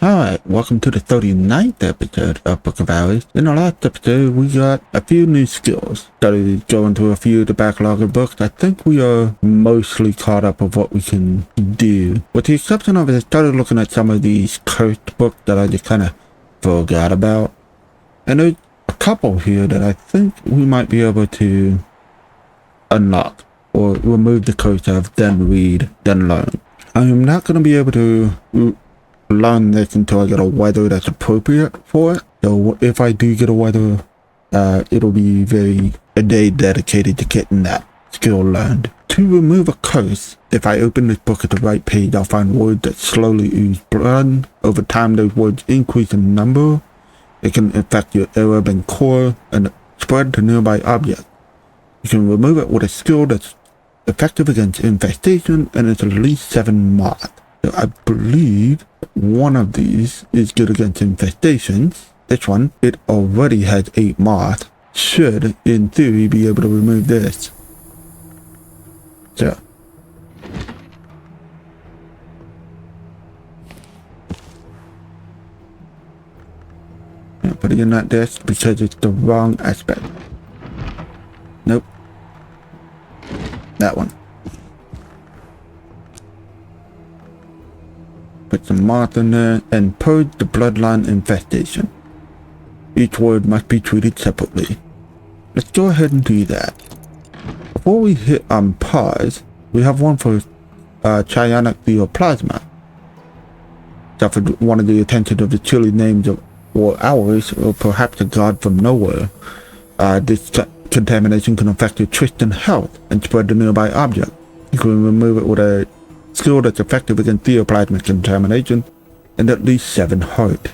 Alright, welcome to the 39th episode of Book of Hours. In the last episode, we got a few new skills. Started going through a few of the backlog of books. I think we are mostly caught up of what we can do. With the exception of it, I started looking at some of these cursed books that I just kind of forgot about. And there's a couple here that I think we might be able to unlock or remove the curse of, then read, then learn. I am not going to be able to learn this until I get a weather that's appropriate for it. So if I do get a weather, it'll be a day dedicated to getting that skill learned. To remove a curse, if I open this book at the right page, I'll find words that slowly ooze blood. Over time, those words increase in number. It can affect your Arab and core and spread to nearby objects. You can remove it with a skill that's effective against infestation, and it's at least 7 moth. So I believe one of these is good against infestations. This one, it already has 8 moth. Should, in theory, be able to remove this. So. I'm putting in that disc because it's the wrong aspect. Nope. That one. Put some moth in there and purge the bloodline infestation. Each word must be treated separately. Let's go ahead and do that. Before we hit pause, we have one for Cyanide Theoplasma. That for one of the attention of the chilly names of or hours, or perhaps a god from nowhere. This contamination can affect your Tristan health and spread to nearby objects. You can remove it with a skill that's effective against theoplasmic contamination and at least 7 heart.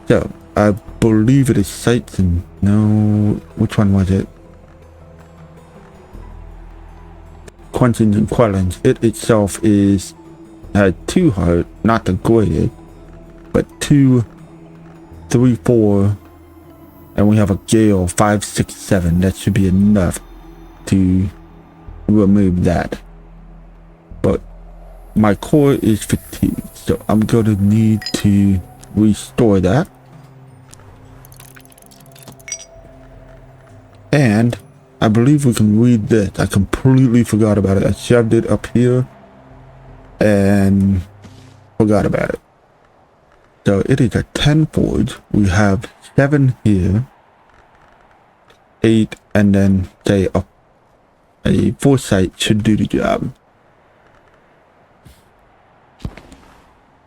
So, I believe it is sights and no, which one was it? Quenchings and Quellings. It itself had 2 heart, not the greatest, but 2, 3, 4, and we have a gale 5, 6, 7. That should be enough to remove that. But my core is fatigued, so I'm going to need to restore that. And I believe we can read this. I completely forgot about it. I shoved it up here and forgot about it. So it is a 10 forge. We have 7 here, 8, and then say a foresight should do the job.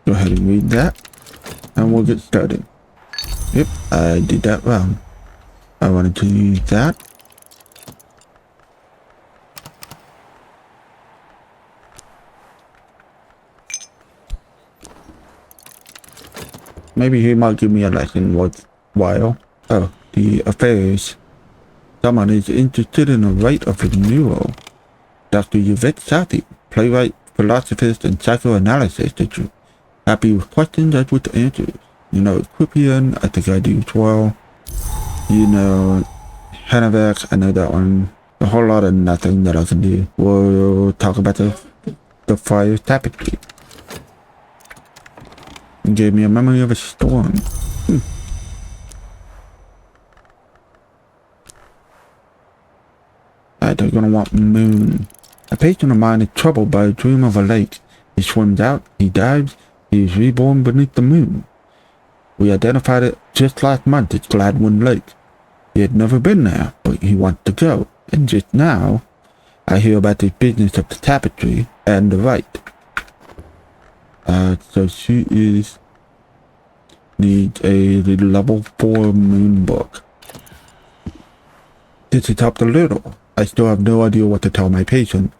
Go ahead and read that, and we'll get started. Yep, I did that wrong. I wanted to use that. Maybe he might give me a lesson worthwhile. Oh, the affairs. Someone is interested in the rate of renewal. Dr. Yvette Southey, playwright, philosophist, and psychoanalyst. Did you happy with questions as with answers? You know Equipian, I think I do as well. You know Hanavex, I know that one. A whole lot of nothing that I can do. We'll talk about the fire tapestry. And gave me a memory of a storm. They're gonna want moon. A patient of mine is troubled by a dream of a lake. He swims out, he dives, he is reborn beneath the moon. We identified it just last month at Gladwin Lake. He had never been there, but he wants to go. And just now, I hear about the business of the tapestry and the rite. So she needs a level 4 moon book. This has helped a little. I still have no idea what to tell my patient,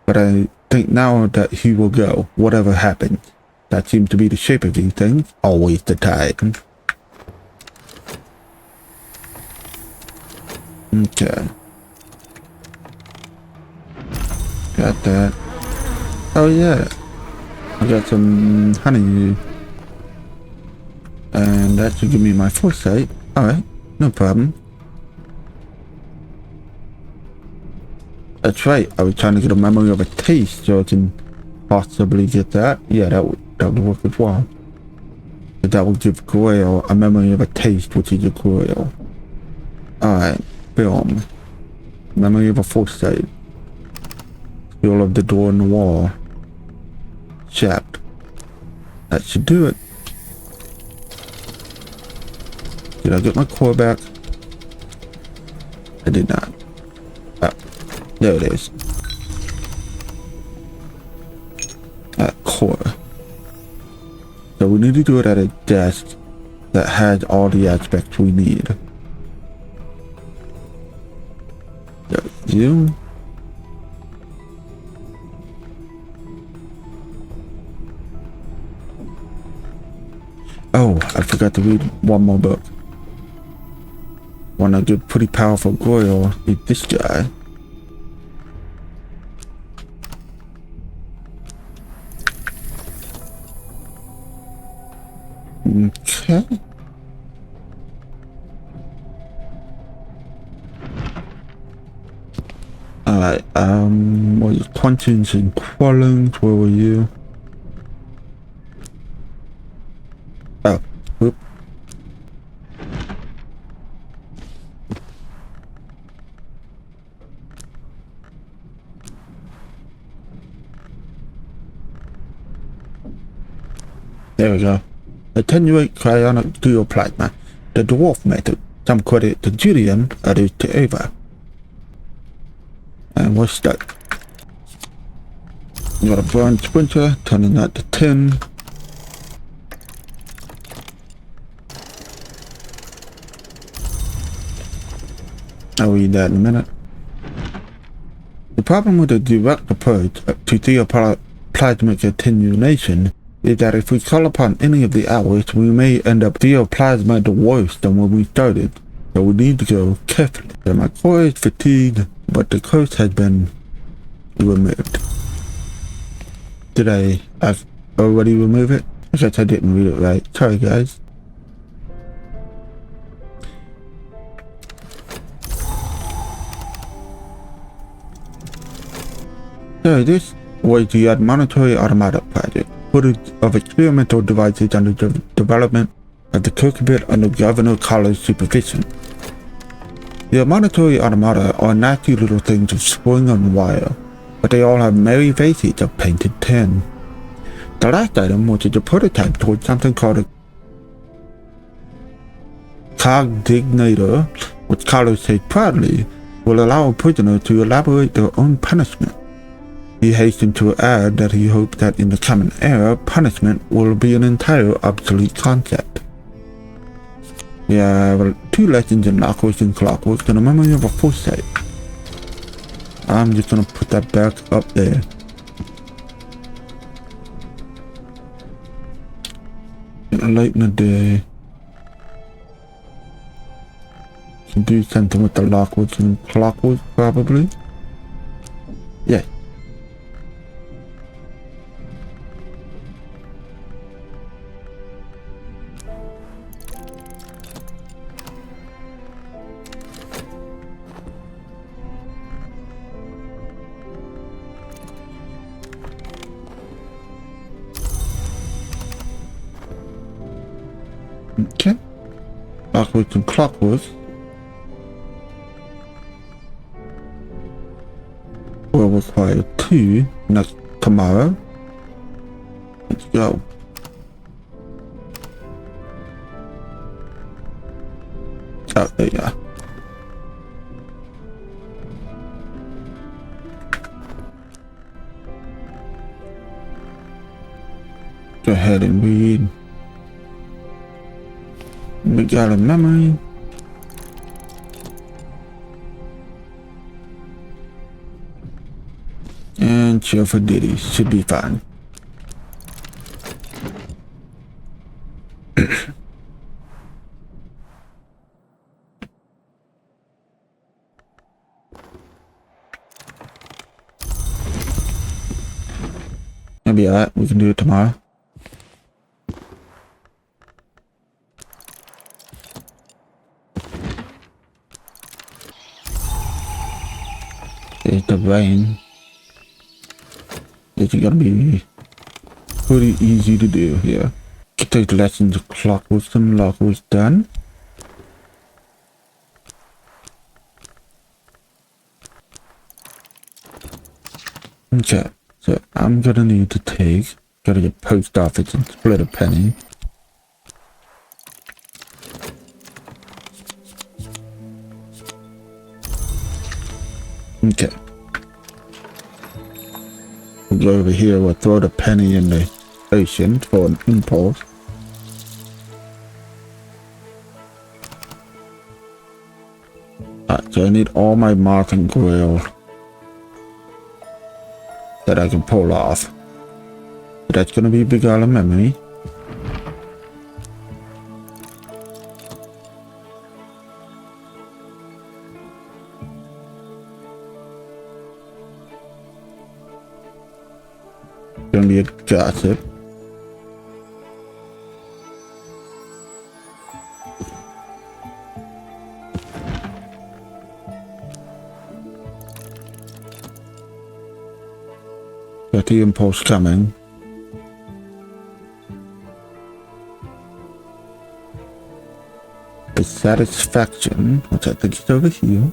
but I think now that he will go, whatever happens. That seems to be the shape of these things, always the time. Okay. Got that. Oh yeah. I got some honey. And that should give me my foresight. Alright, no problem. That's right, I was trying to get a memory of a taste so I can possibly get that. Yeah, that would work as well. But that would give Grail a memory of a taste, which is a Grail. Alright, film. Memory of a foresight. Skill of the door in the wall. Shaft. That should do it. Did I get my core back? I did not. Oh, there it is. Core. So we need to do it at a desk that has all the aspects we need. You. Oh, I forgot to read one more book. One of the pretty powerful Goyle is this guy. Okay. Alright, what is Quantins and Quallings? Where were you? Oh, whoop. There we go. Attenuate cryonic geoplasma, the dwarf method. Some credit to Julian, others to Ava. And we're stuck. You got a bronze splinter, turning that to 10. I'll read that in a minute. The problem with the direct approach to theoplasmic attenuation is that if we call upon any of the hours, we may end up theoplasma worse than when we started. So we need to go carefully. So my core is fatigued, but the curse has been removed. Did I already remove it? I guess I didn't read it right. Sorry guys. So this was the admonitory automata project. Footage of experimental devices under development at the Kirkbit under Governor Collar's supervision. The admonitory automata are nasty little things of spring and wire, but they all have merry faces of painted tin. The last item, which is a prototype towards something called a cogdignator, which Collar says proudly, will allow a prisoner to elaborate their own punishment. He hastened to add that he hoped that in the common era, punishment will be an entire obsolete concept. We have 2 lessons in Lockwork and Clockwork and a memory of a foresight. I'm just gonna put that back up there. Late in the day. Can do something with the Lockwork and Clockwork probably. Yeah. Okay. Lockwork and Clockwork. We'll require 2 next tomorrow. Let's go. Oh, there you are. Go ahead and read. We got a memory. And chill for Diddy. Should be fine. Maybe alright, we can do it tomorrow. There's the rain. It's gonna be pretty easy to do here. Take lessons of clock wisdom. Lock was done. Okay, so I'm gonna need to go to the post office and split a penny. Okay. We'll go over here, we'll throw the penny in the station for an impulse. Alright, so I need all my marking grill that I can pull off. So that's gonna be a big island memory. Gonna be a gossip. Got the impulse coming. The satisfaction, which I think is over here.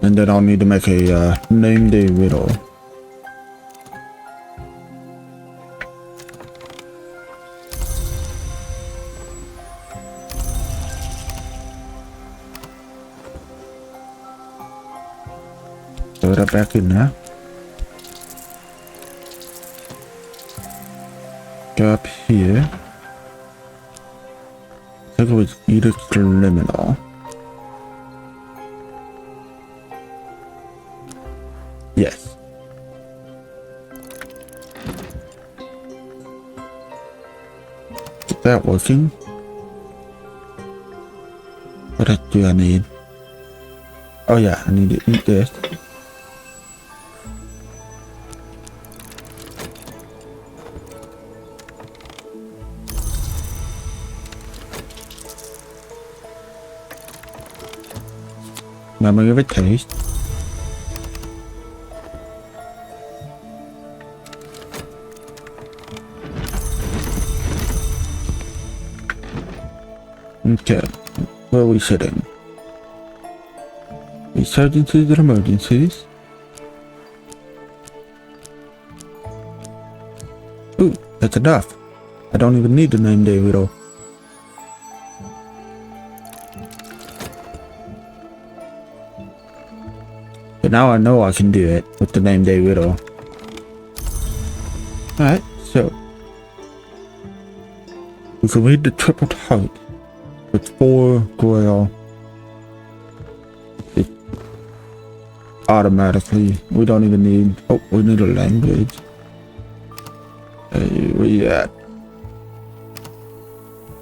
And then I'll need to make a name day riddle. Throw that back in there. Go up here. I think it was Edict Liminal. Yes. Get that working. What else do I need? Oh yeah, I need to eat this. Memory of a taste. Okay, where are we sitting? Resurgencies and emergencies. Ooh, that's enough. I don't even need the name day riddle. But now I know I can do it with the name day riddle. Alright, so we can read the triple height with 4 grail. It automatically, we don't even need, oh, we need a language. Hey, where you at?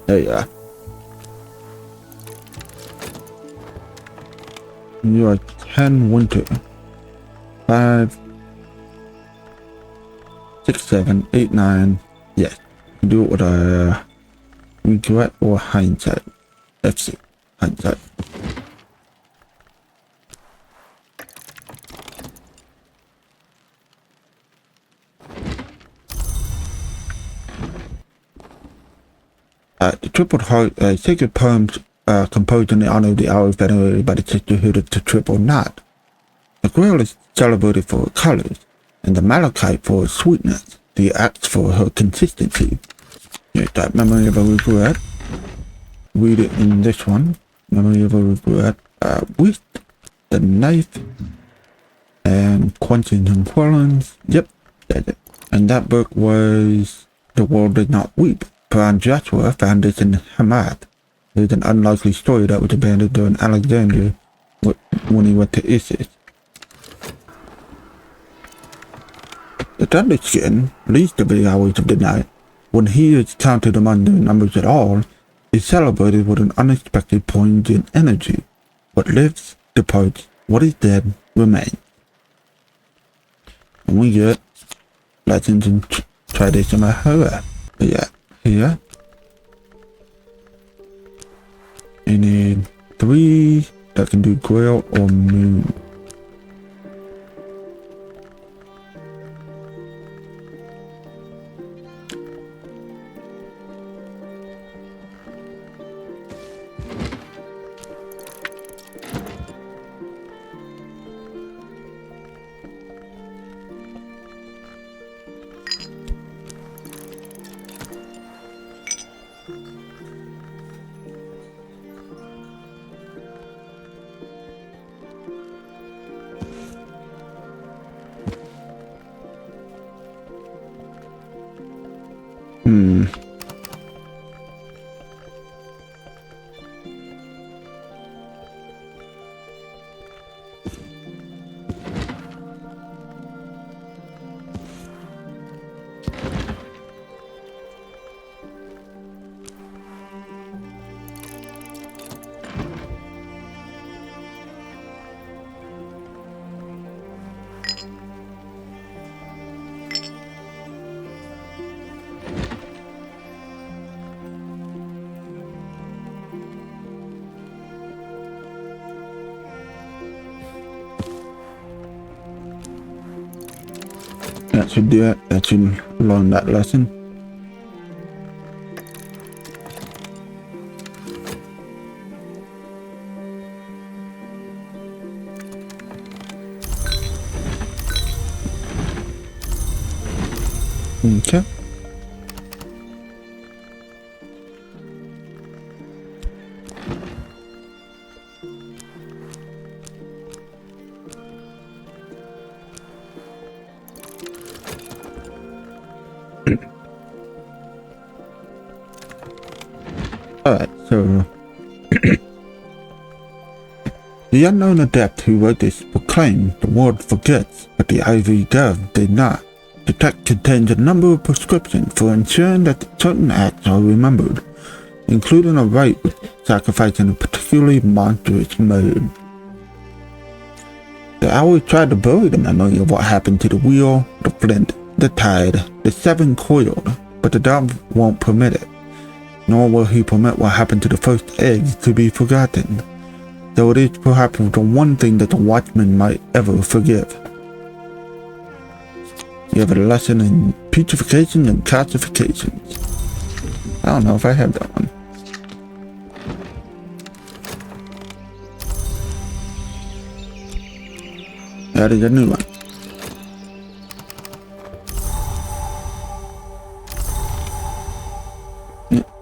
There you are. You are 10 winter. 5, 6, 7, 8, 9. Yes. Do it with a regret or hindsight. Let's see. Hindsight. The triple heart, sacred poems composed in the honor of the hours venerated by the sisterhood of the triple knot. The grail is celebrated for her colors, and the malachite for her sweetness, the axe for her consistency. Here's that memory of a regret. Read it in this one. Memory of a regret. With the knife and quenching and quarrelings. Yep, that's it. And that book was The World Does Not Weep. Brian Joshua found this in Hamad. It's an unlikely story that was abandoned during Alexander when he went to Isis. The Thunderskin leads the big hours of the night. When he is counted among the numbers at all, is celebrated with an unexpected plunge in energy. What lives departs, what is dead remains. And we get lessons in try this in my hover. Yeah, here. I need 3 that can do grill or moon. That should do it. That should learn that lesson. Okay. Alright, so the unknown adept who wrote this proclaimed the world forgets, but the IV Gov did not. The text contains a number of prescriptions for ensuring that certain acts are remembered, including a rite with sacrifice in a particularly monstrous mode. The owl tried to bury the memory of what happened to the wheel, the flint, the tide, the 7 coiled, but the dove won't permit it. Nor will he permit what happened to the first eggs to be forgotten, though it is perhaps the one thing that the watchman might ever forgive. You have a lesson in putrefaction and calcifications. I don't know if I have that one. That is a new one.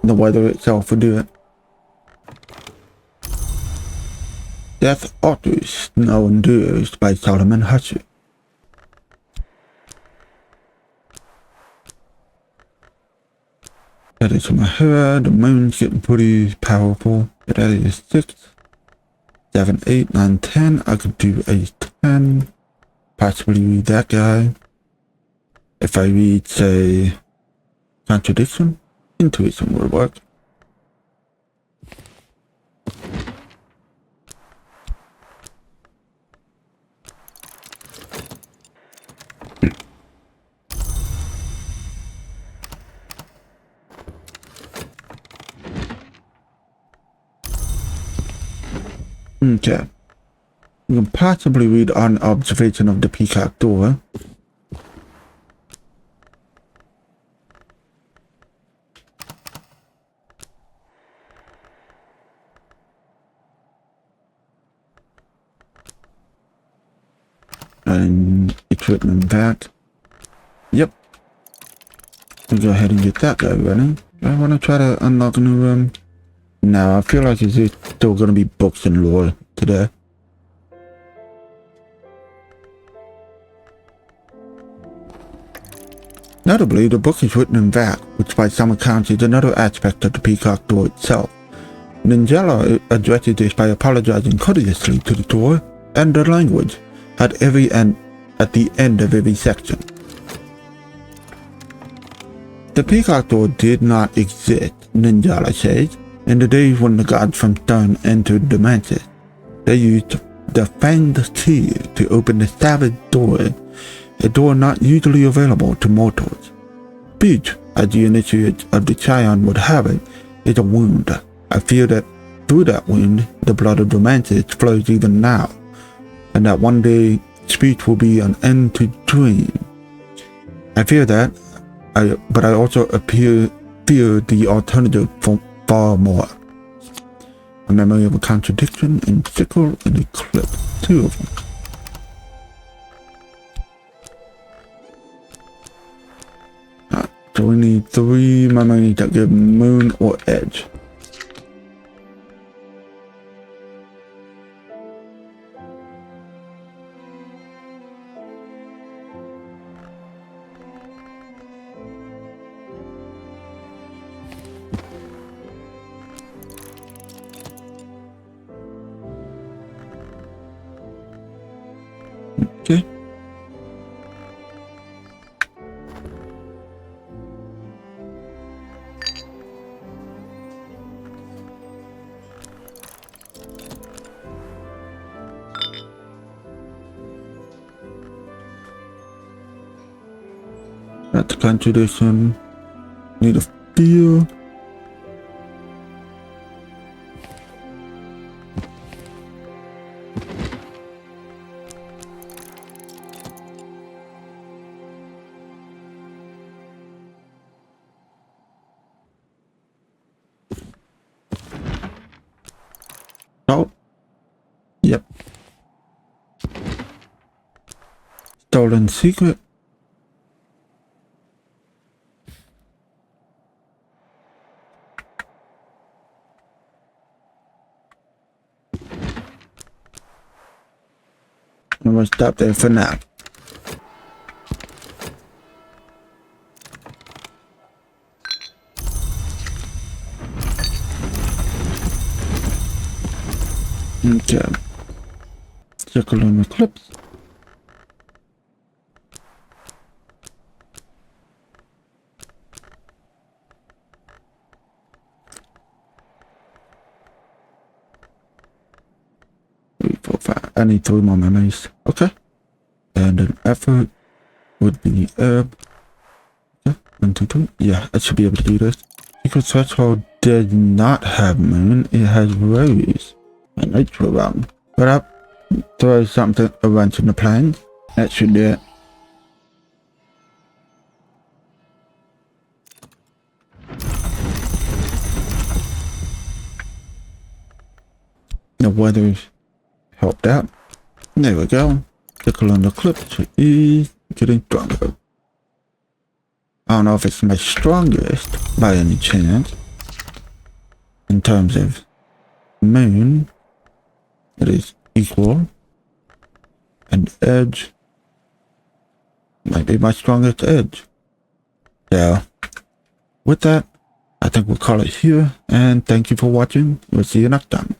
The weather itself will do it. Death Alters, Snow Endures by Solomon Husser. That is my hero. The moon's getting pretty powerful. That is 6, 7, 8, 9, 10. I could do a 10. Possibly read that guy. If I read, say, Contradiction, Intuition will work. Okay. You can possibly read on observation of the peacock door. And it's written in that. Yep. We'll go ahead and get that guy running. Do I want to try to unlock a new room? No, I feel like it's still going to be books and lore today. Notably, the book is written in Vac, which by some accounts is another aspect of the peacock door itself. Ninjala addresses this by apologizing courteously to the door and the language at the end of every section. The peacock door did not exist, Ninjala says, in the days when the gods from Stern entered the mansion. They used the fanged key to open the savage door, a door not usually available to mortals. speech, as the initiate of the Chion would have it, is a wound. I fear that through that wound, the blood of Romantic flows even now, and that one day speech will be an end to dream. I fear that, but I also fear the alternative far more. A memory of a contradiction in sickle and eclipse. 2 of them. So we need 3 memories that give moon or edge. Okay. That's a contradiction. Need a feel. Oh. Yep. Stolen secret. I'm gonna stop there for now. Okay. Circle and eclipse. Three, 4, 5. I need 3 more memories. Okay. And an effort would be herb. Okay. 1, 2, 3. Yeah, I should be able to do this. Because threshold did not have moon, it has rose. My notes were wrong. But I'll throw something a wrench in the plan. That should do it. The weather's helped out. There we go. Tickle on the clip is getting stronger. I don't know if it's my strongest by any chance. In terms of moon, it is equal. And edge might be my strongest edge. So, with that, I think we'll call it here. And thank you for watching. We'll see you next time.